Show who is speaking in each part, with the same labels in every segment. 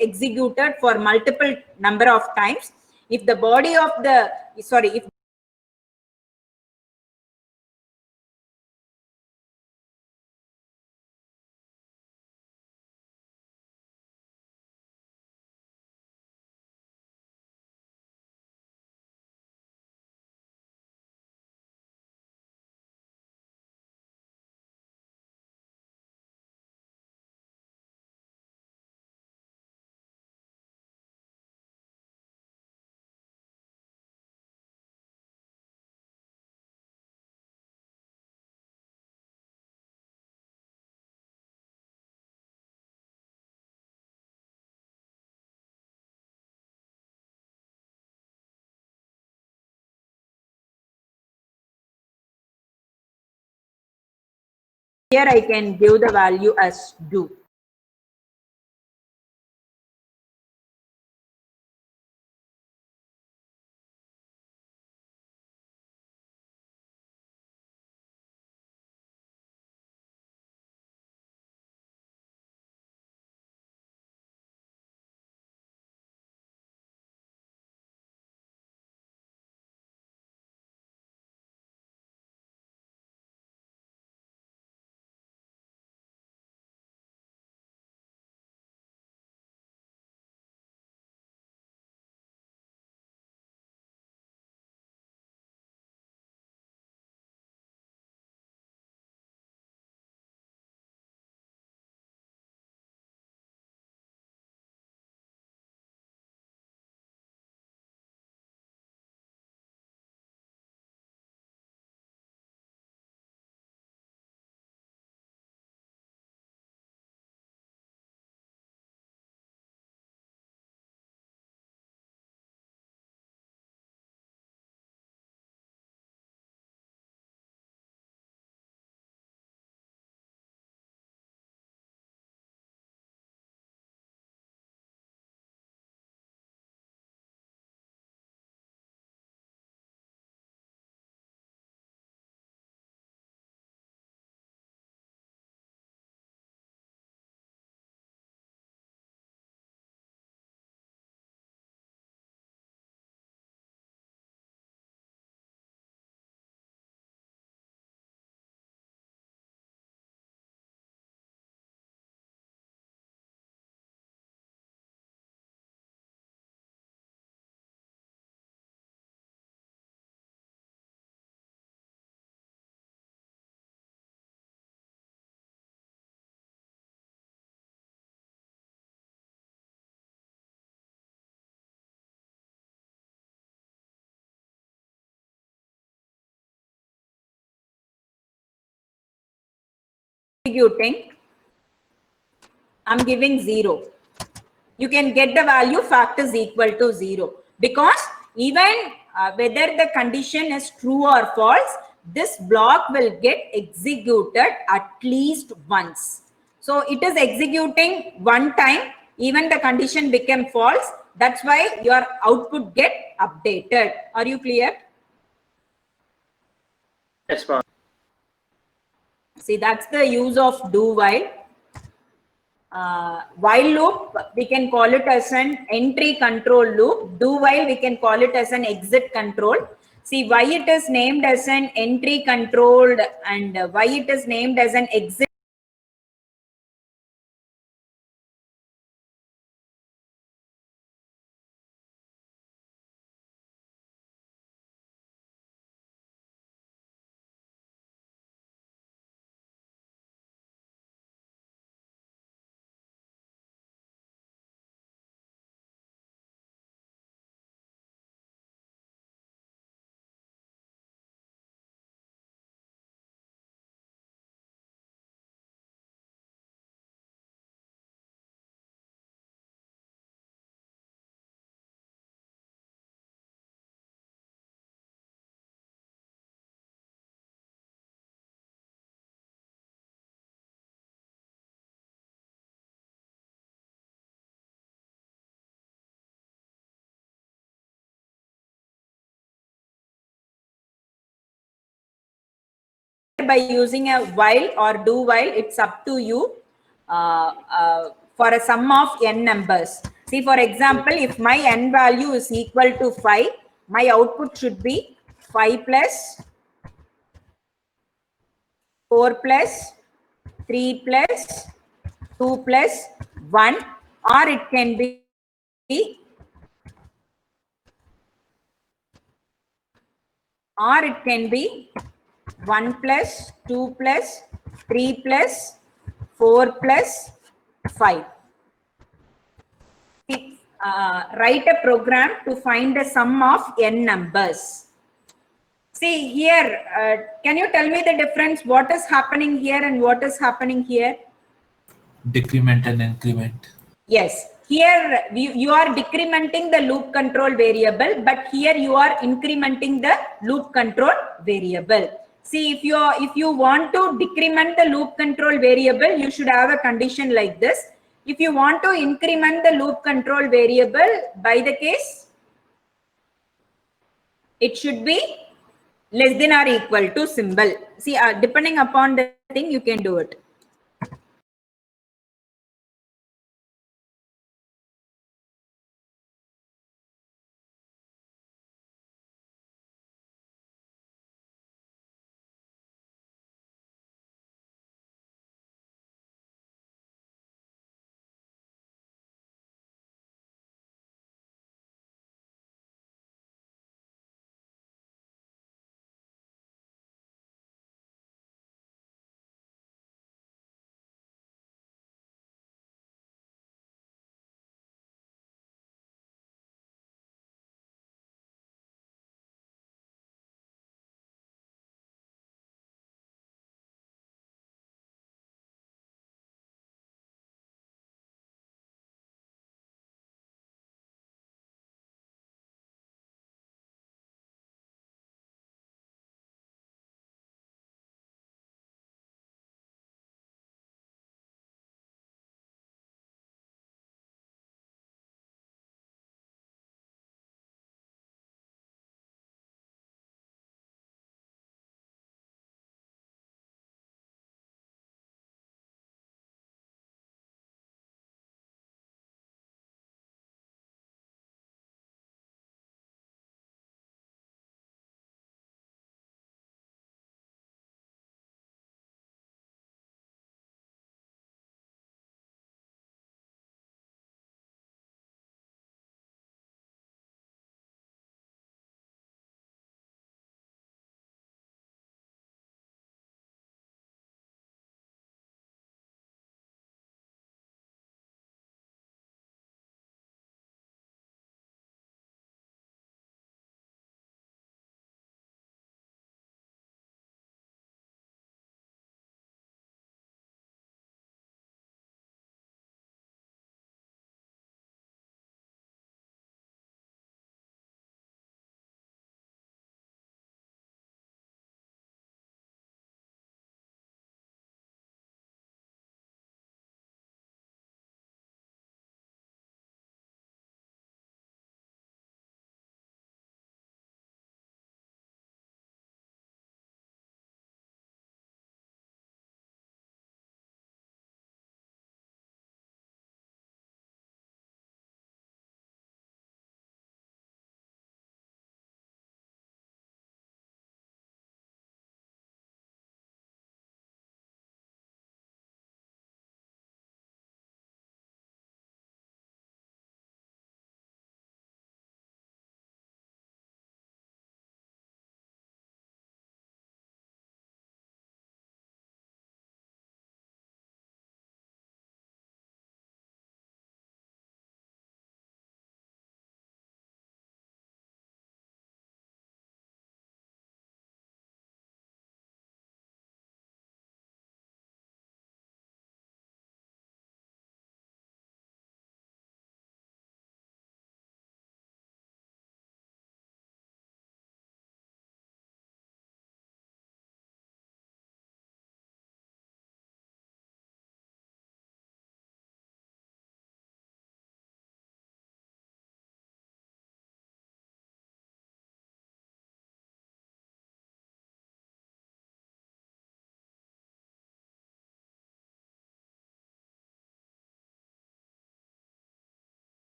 Speaker 1: executed for multiple number of times. If the body of the, if here I can give the value as do. Executing, I'm giving 0. You can get the value fact is equal to 0, because even whether the condition is true or false, this block will get executed at least once. So it is executing one time, even the condition became false. That's why your output get updated. Are you clear?
Speaker 2: Yes, ma'am.
Speaker 1: See, that's the use of do while. While loop, we can call it as an entry control loop. Do while, we can call it as an exit control. See, why it is named as an entry controlled and why it is named as an exit. By using a while or do while, it's up to you. for a sum of n numbers. See, for example, if my n value is equal to 5, my output should be 5 plus 4 plus 3 plus 2 plus 1, or it can be 1 plus 2 plus 3 plus 4 plus 5. Write a program to find the sum of n numbers. See here, can you tell me the difference? What is happening here and what is happening here?
Speaker 2: Decrement and increment.
Speaker 1: Yes, here you are decrementing the loop control variable, but here you are incrementing the loop control variable. See, if you want to decrement the loop control variable, you should have a condition like this. If you want to increment the loop control variable, by the case, it should be less than or equal to symbol. See, depending upon the thing, you can do it.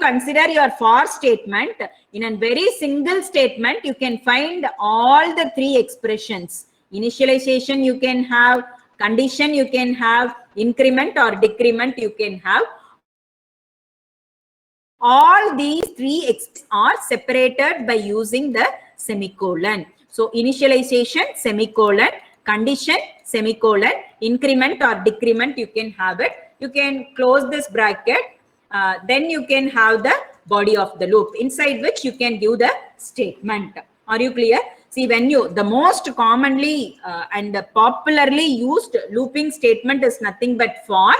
Speaker 1: consider your for statement, in a very single statement, you can find all the three expressions. Initialization you can have, condition you can have, increment or decrement you can have. All these three are separated by using the semicolon. So initialization, semicolon, condition, semicolon, increment or decrement, you can have it. You can close this bracket. Then you can have the body of the loop, inside which you can give the statement. Are you clear? See, when the most commonly and popularly used looping statement is nothing but for.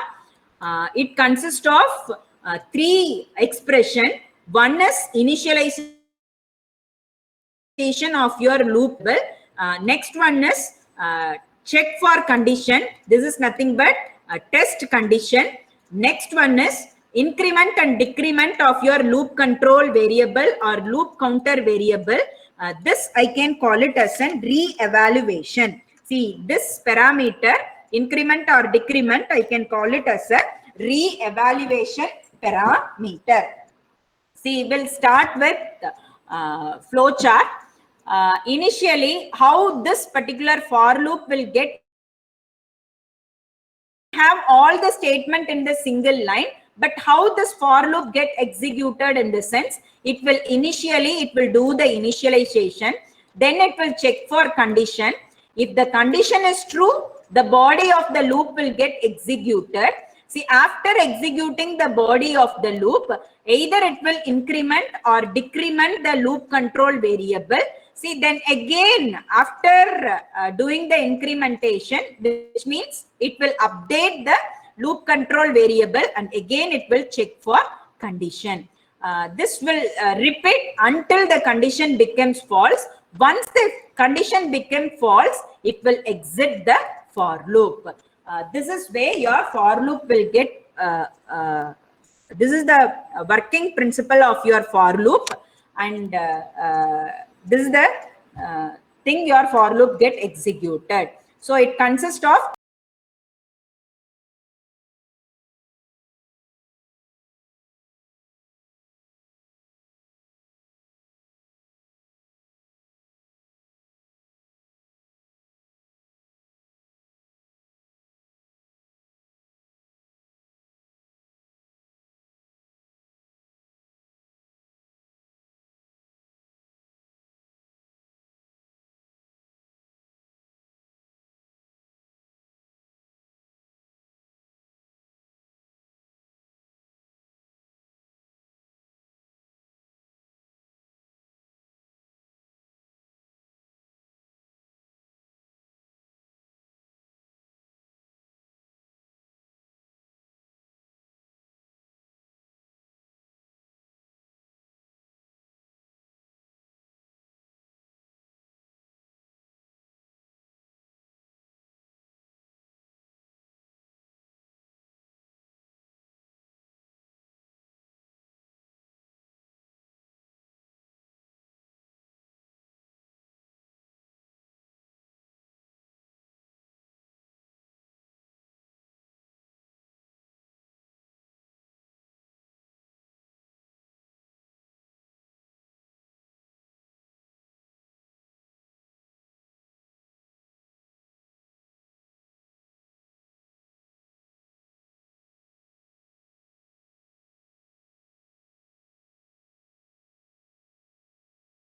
Speaker 1: It consists of three expression. One is initialization of your loop. Next one is check for condition. This is nothing but a test condition. Next one is increment and decrement of your loop control variable or loop counter variable. This I can call it as a re-evaluation. See, this parameter, increment or decrement, I can call it as a re-evaluation parameter. See, we'll start with flow chart. Initially, how this particular for loop will get have all the statement in the single line, but how this for loop get executed in the sense, it will do the initialization, then it will check for condition. If the condition is true, the body of the loop will get executed. See, after executing the body of the loop, either it will increment or decrement the loop control variable. See, then again, after doing the incrementation, which means it will update the loop control variable and again it will check for condition. This will repeat until the condition becomes false. Once the condition becomes false, it will exit the for loop. This is where your for loop will get, this is the working principle of your for loop, and this is the thing your for loop get executed. So it consists of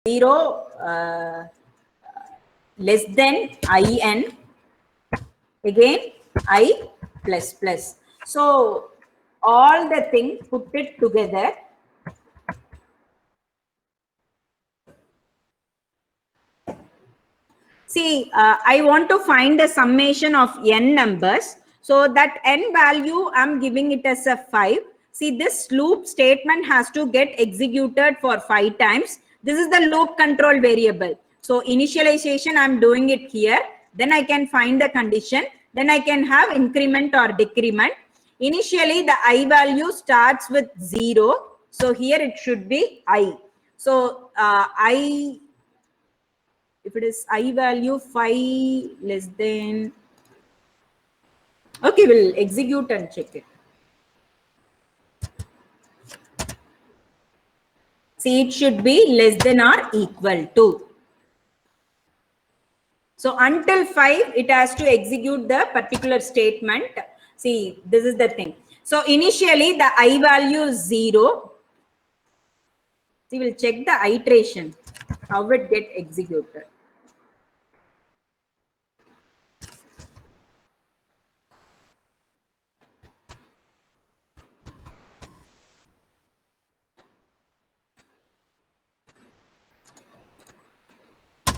Speaker 1: zero less than in, again I plus plus. So all the things, put it together. See, I want to find the summation of n numbers. So that n value, I'm giving it as a 5. See, this loop statement has to get executed for 5 times. This is the loop control variable. So initialization, I'm doing it here. Then I can find the condition. Then I can have increment or decrement. Initially, the I value starts with 0. So here it should be I. So if it is I value 5 less than, okay, we'll execute and check it. See, it should be less than or equal to. So until 5, it has to execute the particular statement. See, this is the thing. So initially the I value is 0. See, we'll check the iteration, how it get executed.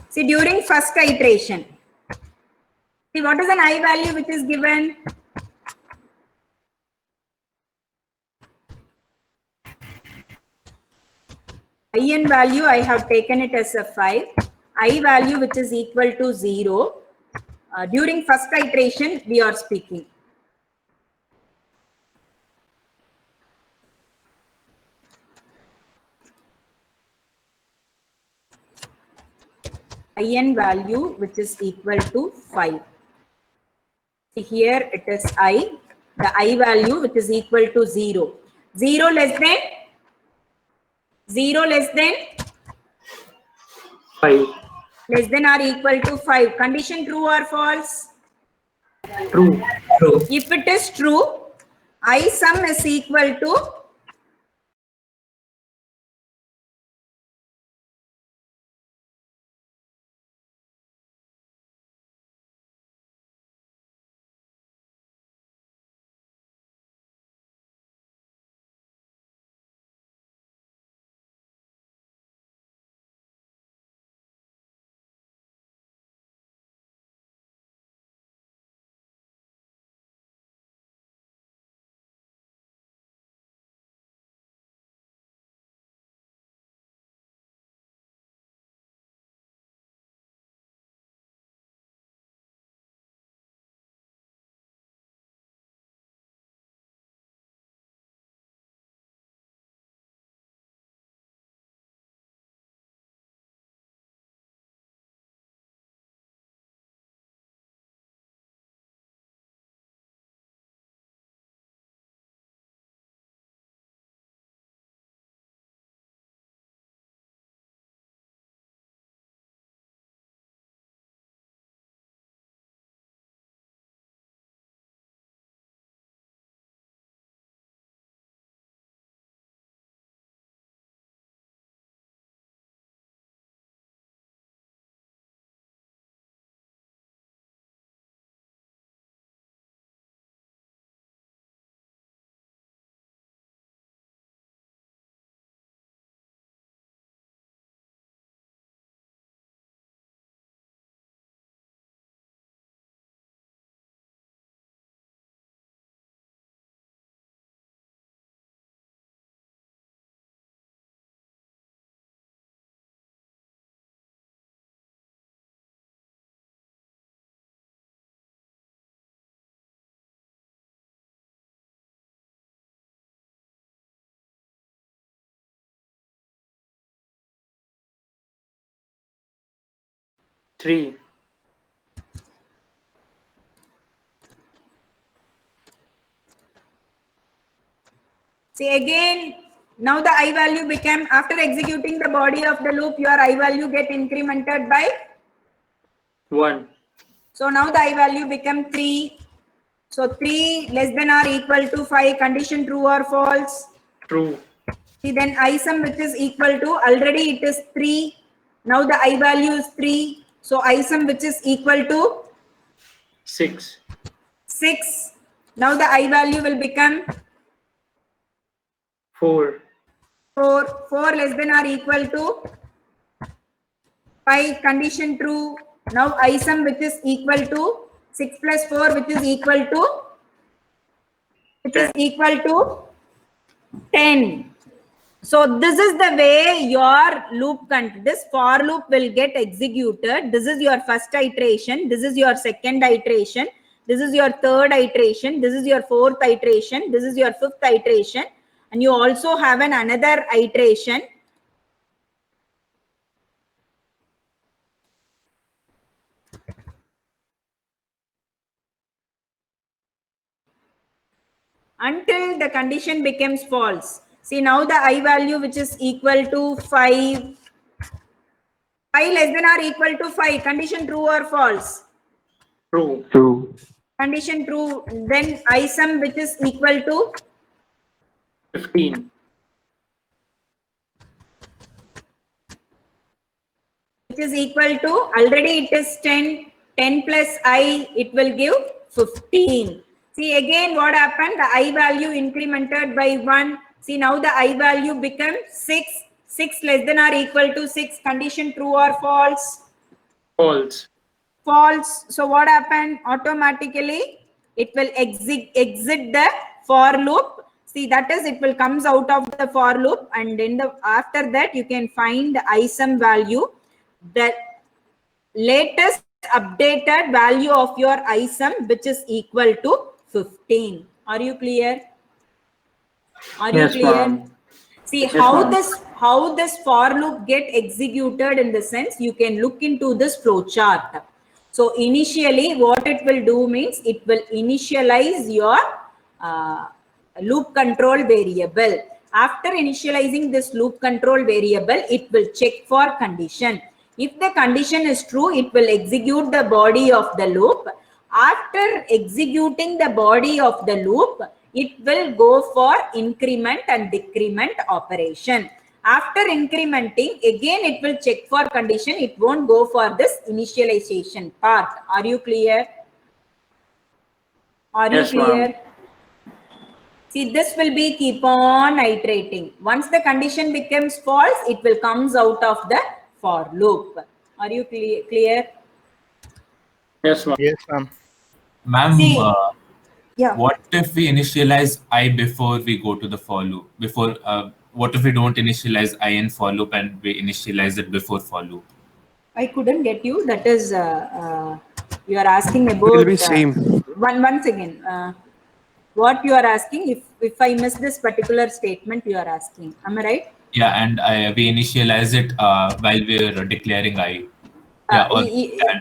Speaker 1: See, during first iteration, see, what is an I value which is given? In value, I have taken it as a 5. I value which is equal to 0. During first iteration, we are speaking. In value which is equal to 5. See, here it is I, the I value which is equal to 0. 0 less than
Speaker 3: 5.
Speaker 1: less than or equal to 5. Condition true or false?
Speaker 3: True.
Speaker 2: True.
Speaker 1: If it is true, I sum is equal to
Speaker 3: Three.
Speaker 1: see again. Now the I value became, after executing the body of the loop, your I value get incremented by
Speaker 3: 1.
Speaker 1: So now the I value become 3. So 3 less than or equal to 5. Condition true or false?
Speaker 3: True.
Speaker 1: See, then I sum which is equal to, already it is 3. Now the I value is 3. So I sum which is equal to
Speaker 3: 6.
Speaker 1: 6. Now the I value will become
Speaker 3: 4.
Speaker 1: 4. 4 less than or equal to 5. Condition true. Now I sum which is equal to 6 plus 4 which is equal to 10. So this is the way your loop, this for loop will get executed. This is your first iteration. This is your second iteration. This is your third iteration. This is your fourth iteration. This is your fifth iteration. And you also have another iteration. Until the condition becomes false. See, now the I value which is equal to 5. 5 less than or equal to 5. Condition true or false?
Speaker 3: True.
Speaker 4: True.
Speaker 1: Condition true. Then I sum which is equal to
Speaker 3: 15.
Speaker 1: which is equal to, already it is 10. 10 plus I, it will give 15. See, again what happened? The I value incremented by 1. See, now the I value becomes 6. 6 less than or equal to 6. Condition true or false?
Speaker 3: False.
Speaker 1: False. So what happened? Automatically it will exit the for loop. See, that is, it will comes out of the for loop, and in the after that you can find the I sum value, the latest updated value of your I sum, which is equal to 15. Are you clear? Are
Speaker 3: Yes,
Speaker 1: you clear?
Speaker 3: ma'am.
Speaker 1: See,
Speaker 3: Yes,
Speaker 1: how
Speaker 3: ma'am.
Speaker 1: this for loop get executed, in the sense you can look into this flow chart. So initially what it will do means, it will initialize your loop control variable. After initializing this loop control variable, it will check for condition. If the condition is true, it will execute the body of the loop. After executing the body of the loop, it will go for increment and decrement operation. After incrementing, again it will check for condition. It won't go for this initialization part. Are you clear? Are
Speaker 3: Yes,
Speaker 1: you clear? See, this will be keep on iterating. Once the condition becomes false, it will comes out of the for loop. Are you clear?
Speaker 3: Yes, ma'am.
Speaker 4: Yes, ma'am.
Speaker 2: Ma'am,
Speaker 1: See, yeah.
Speaker 2: what if we initialize I before we go to the for loop? What if we don't initialize I in for loop and we initialize it before for loop?
Speaker 1: I couldn't get you. That is, you are asking about.
Speaker 4: Will be same.
Speaker 1: Once again, what you are asking? If I miss this particular statement, you are asking. Am I right?
Speaker 2: Yeah, and we initialize it while we're declaring I. Yeah,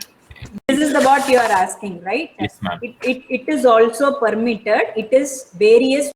Speaker 1: This is the what you are asking, right?
Speaker 2: Yes, ma'am.
Speaker 1: It is also permitted. It is various